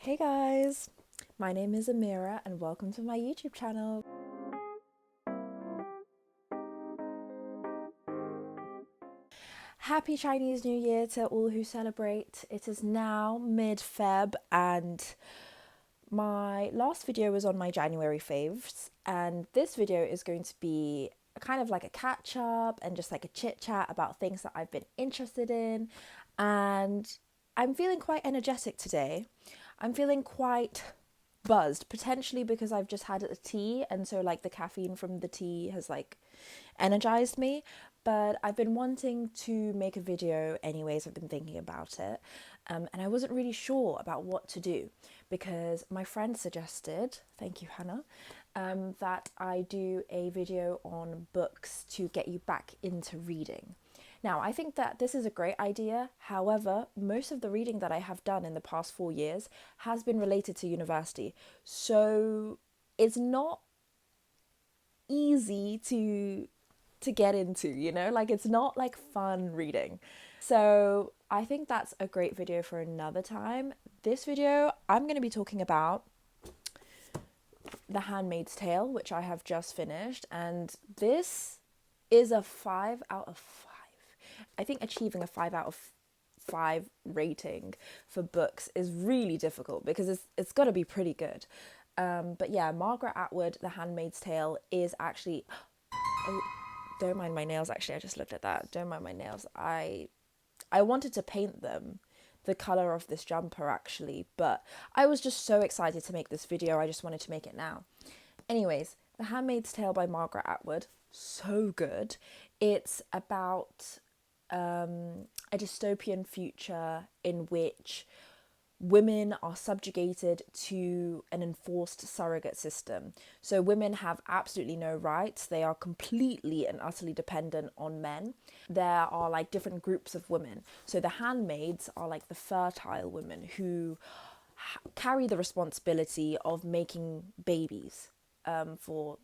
Hey guys, my name is Amirah and welcome to my YouTube channel. Happy Chinese New Year to all who celebrate. It is now mid-feb and my last video was on my January faves, and this video is going to be kind of like a catch up and just like a chit chat about things that I've been interested in. And I'm feeling quite energetic today. I'm feeling quite buzzed, potentially because I've just had a tea, and so like the caffeine from the tea has like energized me. But I've been wanting to make a video anyways. I've been thinking about it, and I wasn't really sure about what to do because my friend suggested, thank you Hannah, that I do a video on books to get you back into reading. Now, I think that this is a great idea. However, most of the reading that I have done in the past 4 years has been related to university. So it's not easy to get into, you know? Like it's not like fun reading. So I think that's a great video for another time. This video, I'm going to be talking about The Handmaid's Tale, which I have just finished, and this is a 5 out of 5. I think achieving a 5 out of 5 rating for books is really difficult because it's got to be pretty good. But yeah, Margaret Atwood, The Handmaid's Tale is actually... Oh, don't mind my nails, actually. I just looked at that. Don't mind my nails. I wanted to paint them the color of this jumper, actually, but I was just so excited to make this video. I just wanted to make it now. Anyways, The Handmaid's Tale by Margaret Atwood. So good. It's about a dystopian future in which women are subjugated to an enforced surrogate system. So women have absolutely no rights. They are completely and utterly dependent on men. There are like different groups of women. So the handmaids are like the fertile women who carry the responsibility of making babies for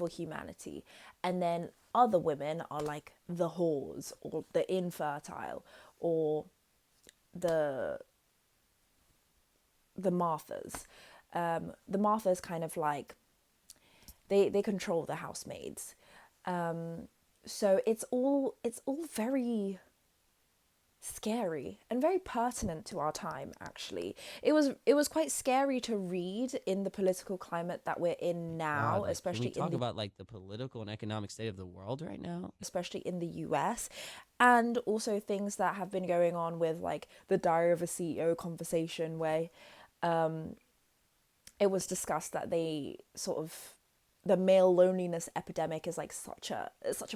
humanity. And then other women are like the whores or the infertile or the Marthas. The Marthas kind of like they control the housemaids. So it's all very scary and very pertinent to our time. Actually, it was quite scary to read in the political climate that we're in now, God, like, can we especially talk about like the political and economic state of the world right now? especially in the US, and also things that have been going on with like the Diary of a CEO conversation where it was discussed that the male loneliness epidemic is like such a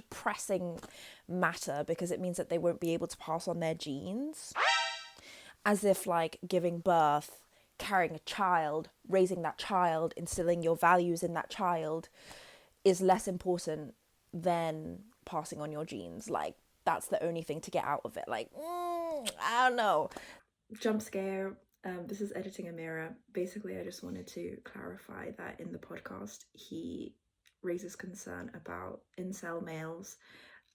pressing matter because it means that they won't be able to pass on their genes, as if like giving birth, carrying a child, raising that child, instilling your values in that child is less important than passing on your genes. Like that's the only thing to get out of it. Like I don't know. Jump scare. This is editing Amirah. Basically, I just wanted to clarify that in the podcast, he raises concern about incel males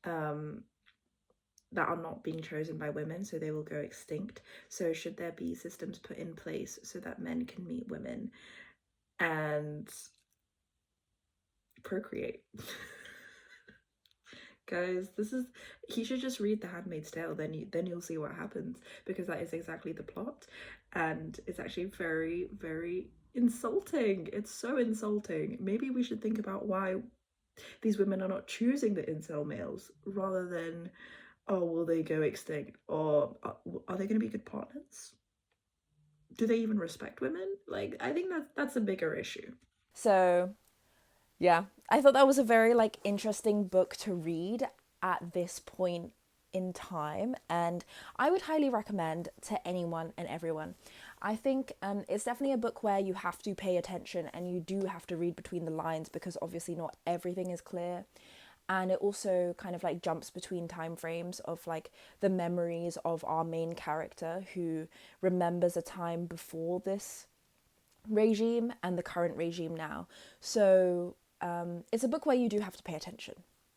that are not being chosen by women, so they will go extinct. So should there be systems put in place so that men can meet women and procreate? Guys, he should just read The Handmaid's Tale, then you'll see what happens, because that is exactly the plot, and it's actually very, very insulting. It's so insulting. Maybe we should think about why these women are not choosing the incel males rather than, oh, will they go extinct, or are they going to be good partners? Do they even respect women? Like, I think that's a bigger issue. So yeah, I thought that was a very like interesting book to read at this point in time, and I would highly recommend to anyone and everyone. I think it's definitely a book where you have to pay attention and you do have to read between the lines because obviously not everything is clear. And it also kind of like jumps between time frames of like the memories of our main character who remembers a time before this regime and the current regime now. So it's a book where you do have to pay attention.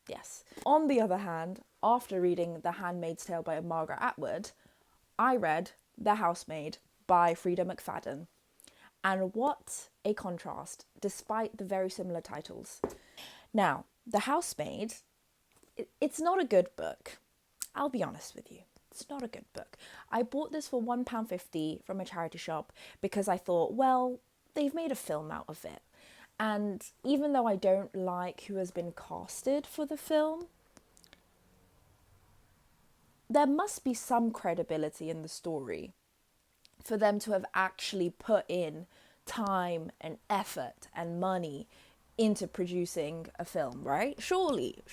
Yes. On the other hand, after reading The Handmaid's Tale by Margaret Atwood, I read The Housemaid by Frida McFadden. And what a contrast, despite the very similar titles. Now, The Housemaid, it's not a good book. I'll be honest with you. It's not a good book. I bought this for £1.50 from a charity shop because I thought, well, they've made a film out of it. And even though I don't like who has been casted for the film, there must be some credibility in the story for them to have actually put in time and effort and money into producing a film, right? Surely.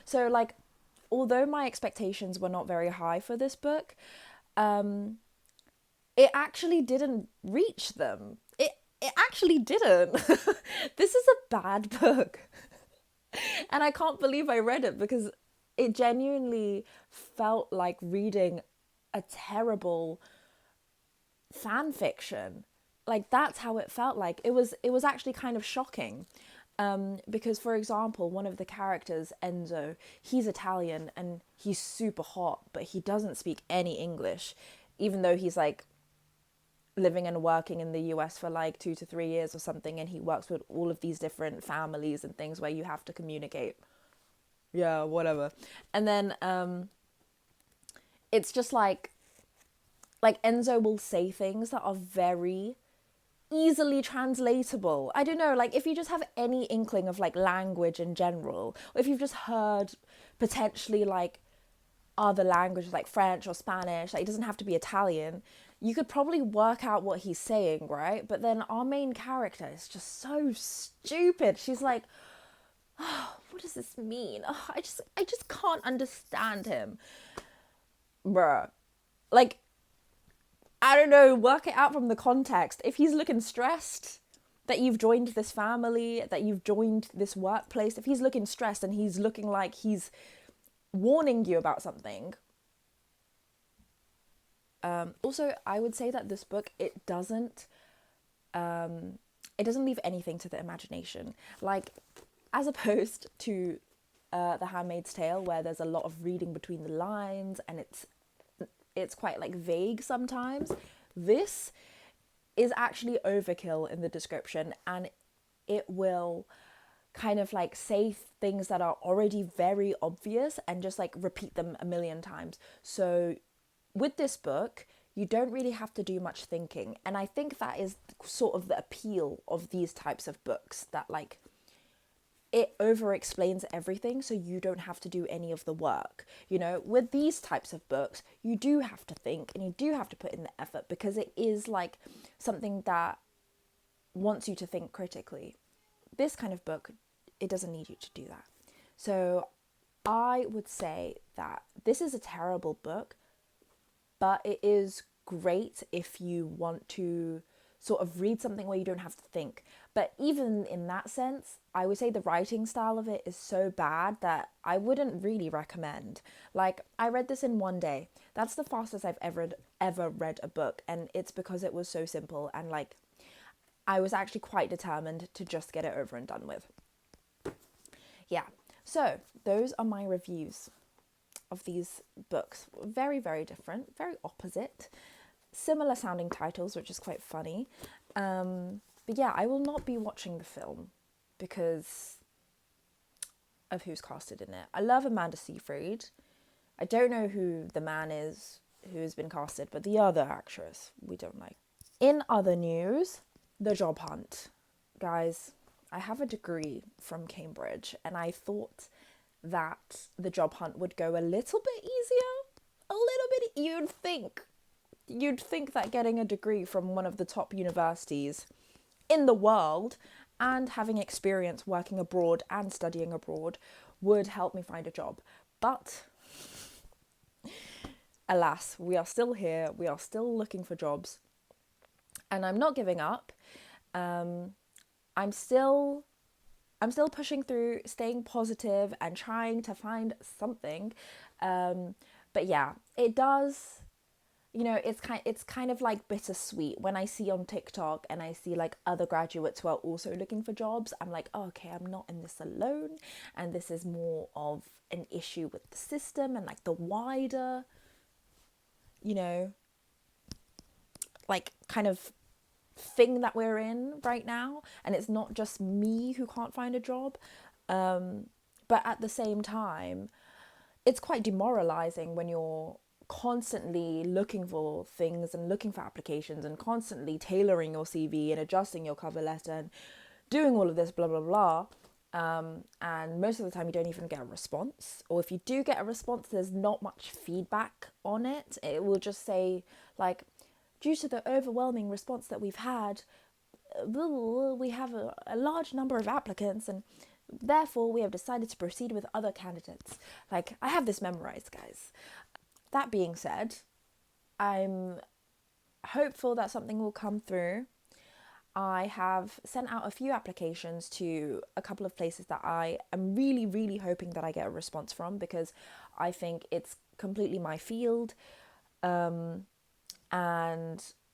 So, like, although my expectations were not very high for this book, it actually didn't reach them. It actually didn't. This is a bad book. And I can't believe I read it because it genuinely felt like reading a terrible fan fiction. Like, that's how it felt like. It was actually kind of shocking. Because, for example, one of the characters, Enzo, he's Italian and he's super hot, but he doesn't speak any English, even though he's like living and working in the US for like 2 to 3 years or something, and he works with all of these different families and things where you have to communicate. Yeah, whatever. And then it's just like Enzo will say things that are very easily translatable. I don't know, like if you just have any inkling of like language in general, or if you've just heard potentially like other languages like French or Spanish, like it doesn't have to be Italian, you could probably work out what he's saying, right? But then our main character is just so stupid. She's like, oh, what does this mean? Oh, I just can't understand him. Bruh. Like, I don't know, work it out from the context. If he's looking stressed that you've joined this family, that you've joined this workplace, if he's looking stressed and he's looking like he's warning you about something. Also, I would say that this book, it doesn't leave anything to the imagination. Like, as opposed to The Handmaid's Tale, where there's a lot of reading between the lines and it's quite like vague sometimes. This is actually overkill in the description, and it will kind of like say things that are already very obvious and just like repeat them a million times. So with this book, you don't really have to do much thinking, and I think that is sort of the appeal of these types of books, that like it over explains everything so you don't have to do any of the work. You know, with these types of books, you do have to think and you do have to put in the effort, because it is like something that wants you to think critically. This kind of book, it doesn't need you to do that. So I would say that this is a terrible book, but it is great if you want to sort of read something where you don't have to think. But even in that sense, I would say the writing style of it is so bad that I wouldn't really recommend. Like, I read this in one day. That's the fastest I've ever read a book, and it's because it was so simple, and like I was actually quite determined to just get it over and done with. Yeah, so those are my reviews of these books. Very, very different, very opposite, similar sounding titles, which is quite funny. But yeah, I will not be watching the film because of who's casted in it. I love Amanda Seyfried. I don't know who the man is who's been casted, but the other actress we don't like. In other news, the job hunt. Guys, I have a degree from Cambridge, and I thought that the job hunt would go a little bit easier. A little bit. You'd think that getting a degree from one of the top universities in the world and having experience working abroad and studying abroad would help me find a job. But alas, we are still here. We are still looking for jobs. And I'm not giving up. I'm still pushing through, staying positive and trying to find something. But yeah, it does, you know, it's kind of like bittersweet when I see on TikTok and I see like other graduates who are also looking for jobs. I'm like, oh, okay, I'm not in this alone, and this is more of an issue with the system and like the wider, you know, like kind of thing that we're in right now, and it's not just me who can't find a job. But at the same time, it's quite demoralizing when you're constantly looking for things and looking for applications and constantly tailoring your CV and adjusting your cover letter and doing all of this blah blah blah. And most of the time you don't even get a response, or if you do get a response, there's not much feedback on it. It will just say like, due to the overwhelming response that we've had, we have a large number of applicants, and therefore we have decided to proceed with other candidates. Like, I have this memorized, guys. That being said, I'm hopeful that something will come through. I have sent out a few applications to a couple of places that I am really, really hoping that I get a response from, because I think it's completely my field. And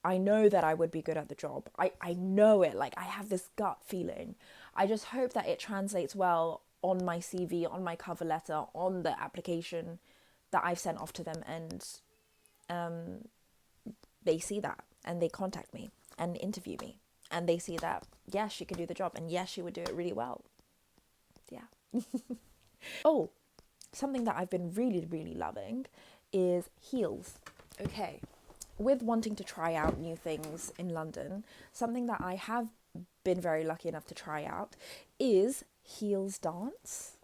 I know that I would be good at the job. I know it. Like, I have this gut feeling. I just hope that it translates well on my CV, on my cover letter, on the application that I've sent off to them, and they see that and they contact me and interview me, and they see that, yes, she could do the job, and yes, she would do it really well. Yeah. Oh, something that I've been really, really loving is heels. Okay. With wanting to try out new things in London, something that I have been very lucky enough to try out is heels dance.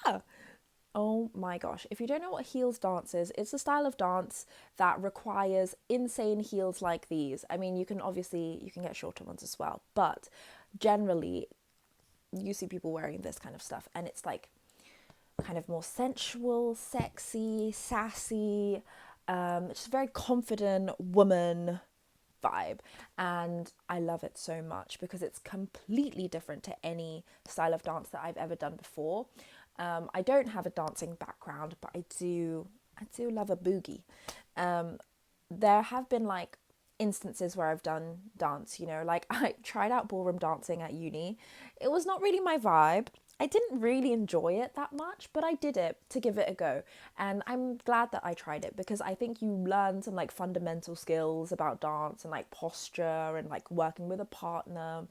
Ah! Oh my gosh. If you don't know what heels dance is, it's a style of dance that requires insane heels like these. I mean, you can get shorter ones as well, but generally you see people wearing this kind of stuff, and it's like kind of more sensual, sexy, sassy, just very confident woman vibe, and I love it so much because it's completely different to any style of dance that I've ever done before. I don't have a dancing background, but I do love a boogie. There have been like instances where I've done dance, like I tried out ballroom dancing at uni. It was not really my vibe. I didn't really enjoy it that much, but I did it to give it a go. And I'm glad that I tried it, because I think you learn some like fundamental skills about dance and like posture and like working with a partner,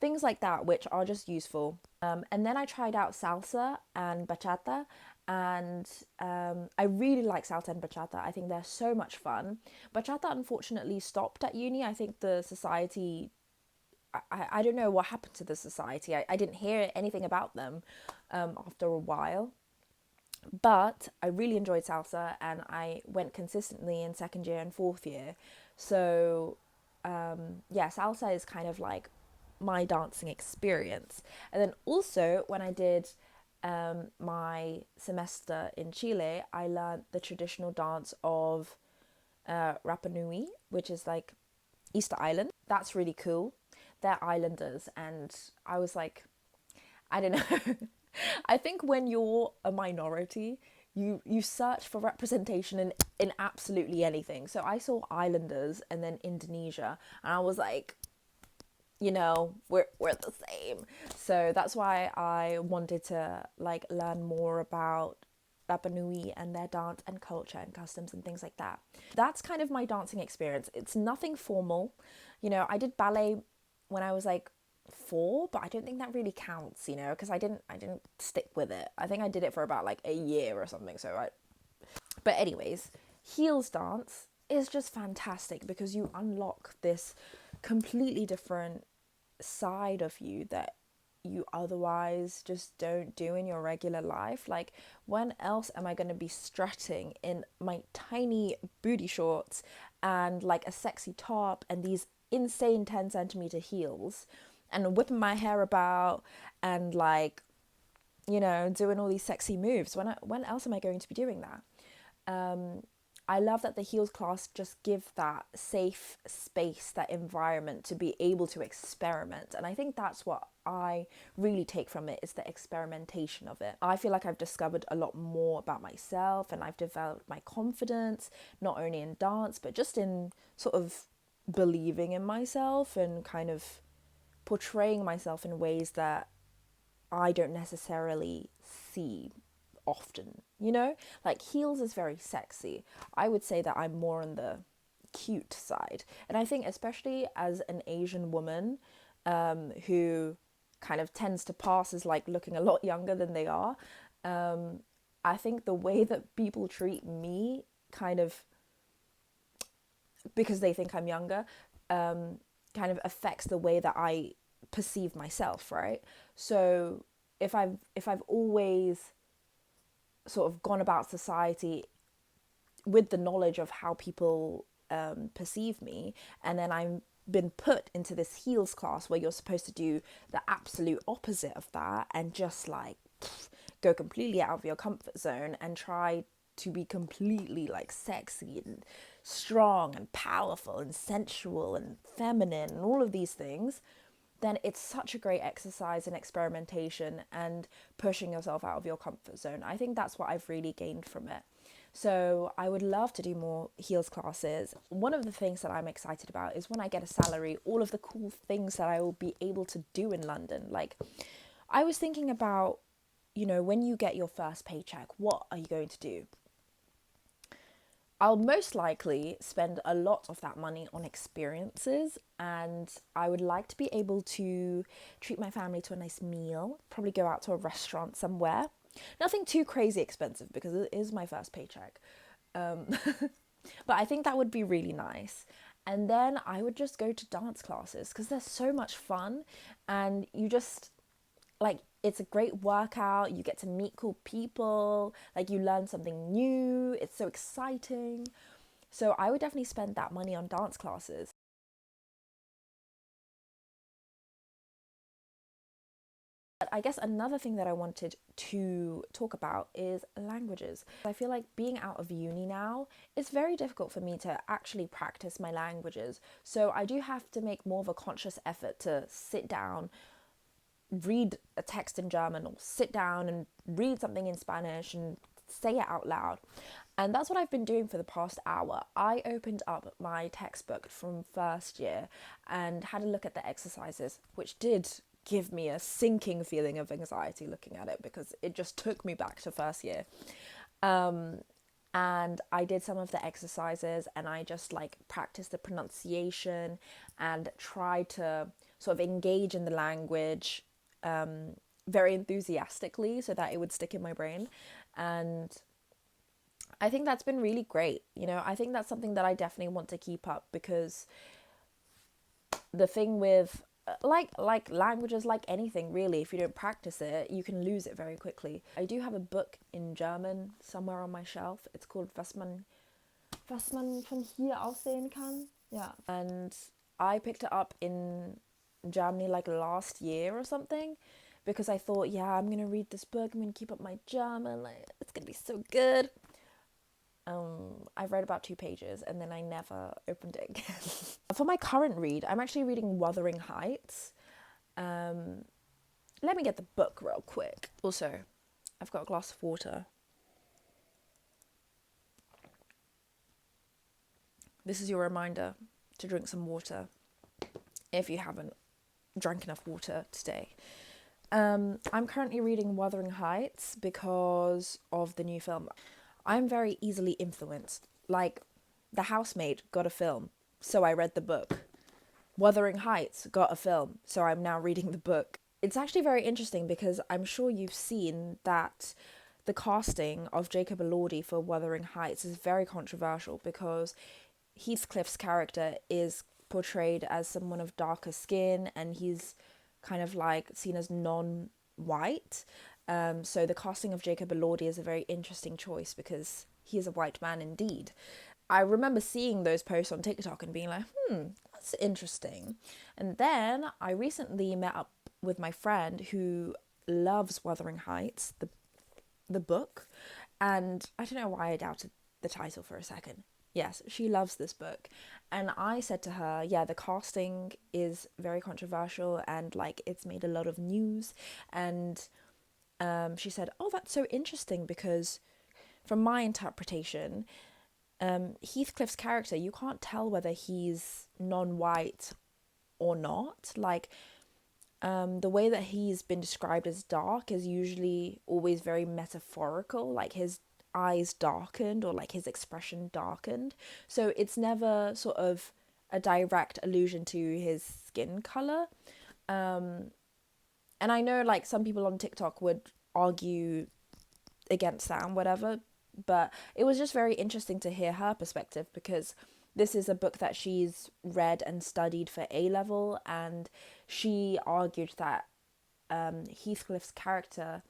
things like that, which are just useful. And then I tried out salsa and bachata, and I really like salsa and bachata. I think they're so much fun. Bachata unfortunately stopped at uni. I think the society, I don't know what happened to the society. I didn't hear anything about them after a while. But I really enjoyed salsa, and I went consistently in second year and fourth year. So yeah, salsa is kind of like my dancing experience. And then also when I did my semester in Chile, I learned the traditional dance of Rapa Nui, which is like Easter Island. That's really cool. They're islanders, and I was like, I don't know. I think when you're a minority, you search for representation in absolutely anything. So I saw islanders and then Indonesia, and I was like, we're the same. So that's why I wanted to like learn more about Rapa Nui and their dance and culture and customs and things like that. That's kind of my dancing experience. It's nothing formal. I did ballet when I was like 4, but I don't think that really counts, because I didn't stick with it. I think I did it for about like a year or something. But anyways, heels dance is just fantastic because you unlock this completely different side of you that you otherwise just don't do in your regular life. Like, when else am I going to be strutting in my tiny booty shorts and like a sexy top and these insane 10 centimeter heels and whipping my hair about and like, doing all these sexy moves? When else am I going to be doing that? I love that the heels class just give that safe space, that environment to be able to experiment. And I think that's what I really take from it, is the experimentation of it. I feel like I've discovered a lot more about myself, and I've developed my confidence, not only in dance, but just in sort of believing in myself and kind of portraying myself in ways that I don't necessarily see often, Like, heels is very sexy. I would say that I'm more on the cute side. And I think especially as an Asian woman, who kind of tends to pass as like looking a lot younger than they are, I think the way that people treat me, kind of because they think I'm younger, kind of affects the way that I perceive myself, right? So if I've always sort of gone about society with the knowledge of how people perceive me, and then I'm been put into this heels class where you're supposed to do the absolute opposite of that and just like go completely out of your comfort zone and try to be completely like sexy and strong and powerful and sensual and feminine and all of these things, then it's such a great exercise in experimentation and pushing yourself out of your comfort zone. I think that's what I've really gained from it. So I would love to do more heels classes. One of the things that I'm excited about is when I get a salary, all of the cool things that I will be able to do in London. Like, I was thinking about, when you get your first paycheck, what are you going to do? I'll most likely spend a lot of that money on experiences, and I would like to be able to treat my family to a nice meal, probably go out to a restaurant somewhere. Nothing too crazy expensive because it is my first paycheck. Um, but I think that would be really nice. And then I would just go to dance classes because they're so much fun, and you just like, it's a great workout, you get to meet cool people, like you learn something new, it's so exciting. So I would definitely spend that money on dance classes. But I guess another thing that I wanted to talk about is languages. I feel like being out of uni now, it's very difficult for me to actually practice my languages. So I do have to make more of a conscious effort to sit down, read a text in German, or sit down and read something in Spanish and say it out loud. And that's what I've been doing for the past hour. I opened up my textbook from first year and had a look at the exercises, which did give me a sinking feeling of anxiety looking at it because it just took me back to first year. And I did some of the exercises and I just like practiced the pronunciation and tried to sort of engage in the language very enthusiastically so that it would stick in my brain. And I think that's been really great. I think that's something that I definitely want to keep up because the thing with like languages, like anything really, if you don't practice it, you can lose it very quickly. I do have a book in German somewhere on my shelf. It's called was man von hier aus sehen kann. Yeah. And I picked it up in Germany like last year or something because I thought, yeah, I'm gonna read this book, I'm gonna keep up my German, like it's gonna be so good. I've read about 2 pages and then I never opened it again. For my current read, I'm actually reading Wuthering Heights. Let me get the book real quick. Also, I've got a glass of water. This is your reminder to drink some water if you haven't drank enough water today. I'm currently reading Wuthering Heights because of the new film. I'm very easily influenced. Like, The Housemaid got a film, so I read the book. Wuthering Heights got a film, so I'm now reading the book. It's actually very interesting because I'm sure you've seen that the casting of Jacob Elordi for Wuthering Heights is very controversial because Heathcliff's character is portrayed as someone of darker skin and he's kind of like seen as non-white. So the casting of Jacob Elordi is a very interesting choice because he is a white man indeed. I remember seeing those posts on TikTok and being like, that's interesting. And then I recently met up with my friend who loves Wuthering Heights, the book, and I don't know why I doubted the title for a second. Yes, she loves this book. And I said to her, yeah, the casting is very controversial and like it's made a lot of news. And she said, oh, that's so interesting because from my interpretation, Heathcliff's character, you can't tell whether he's non-white or not. Like, the way that he's been described as dark is usually always very metaphorical. Like, his eyes darkened or like his expression darkened. So it's never sort of a direct allusion to his skin color. And I know like some people on TikTok would argue against that and whatever, but it was just very interesting to hear her perspective, because this is a book that she's read and studied for A level, and she argued that Heathcliff's character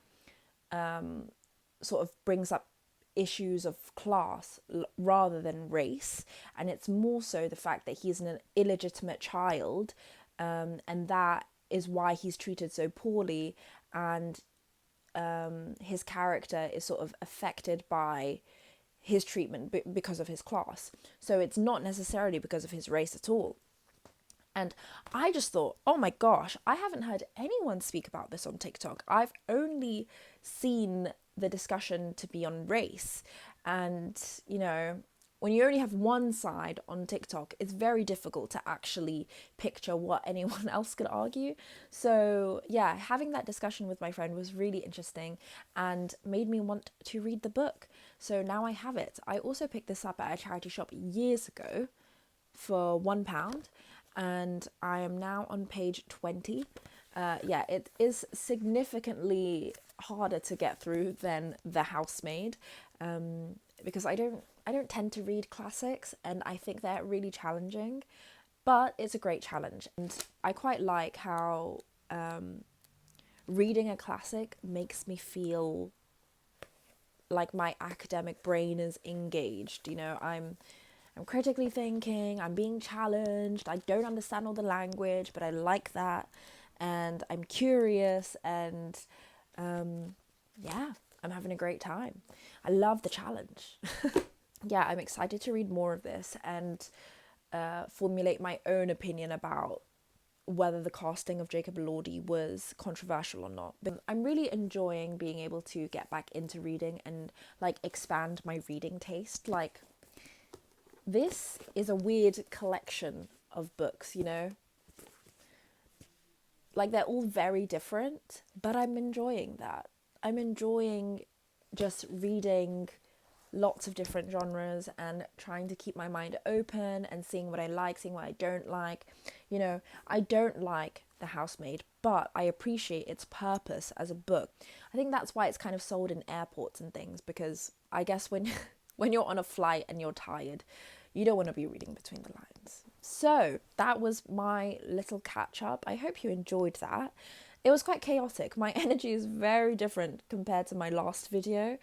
sort of brings up issues of class rather than race, and it's more so the fact that he's an illegitimate child, and that is why he's treated so poorly, and his character is sort of affected by his treatment because of his class. So it's not necessarily because of his race at all. And I just thought, oh my gosh, I haven't heard anyone speak about this on TikTok. I've only seen the discussion to be on race. And, you know, when you only have one side on TikTok, it's very difficult to actually picture what anyone else could argue. So yeah, having that discussion with my friend was really interesting and made me want to read the book. So now I have it. I also picked this up at a charity shop years ago for £1, and I am now on page 20. Yeah, it is significantly harder to get through than The Housemaid, because I don't tend to read classics, and I think they're really challenging, but it's a great challenge. And I quite like how reading a classic makes me feel like my academic brain is engaged. You know, I'm critically thinking, I'm being challenged, I don't understand all the language, but I like that, and I'm curious, and yeah, I'm having a great time. I love the challenge. Yeah, I'm excited to read more of this and formulate my own opinion about whether the casting of Jacob Elordi was controversial or not. But I'm really enjoying being able to get back into reading and like expand my reading taste. Like, this is a weird collection of books, you know? Like, they're all very different, but I'm enjoying that. I'm enjoying just reading lots of different genres and trying to keep my mind open and seeing what I like, seeing what I don't like. You know, I don't like The Housemaid, but I appreciate its purpose as a book. I think that's why it's kind of sold in airports and things, because I guess when when you're on a flight and you're tired, you don't want to be reading between the lines. So that was my little catch up. I hope you enjoyed that. It was quite chaotic. My energy is very different compared to my last video,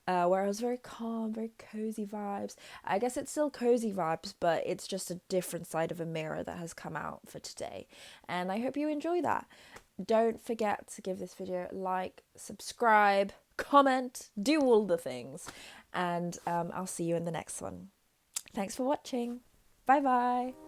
where I was very calm, very cozy vibes. I guess it's still cozy vibes, but it's just a different side of Amirah that has come out for today. And I hope you enjoy that. Don't forget to give this video a like, subscribe, comment, do all the things. And I'll see you in the next one. Thanks for watching. Bye bye.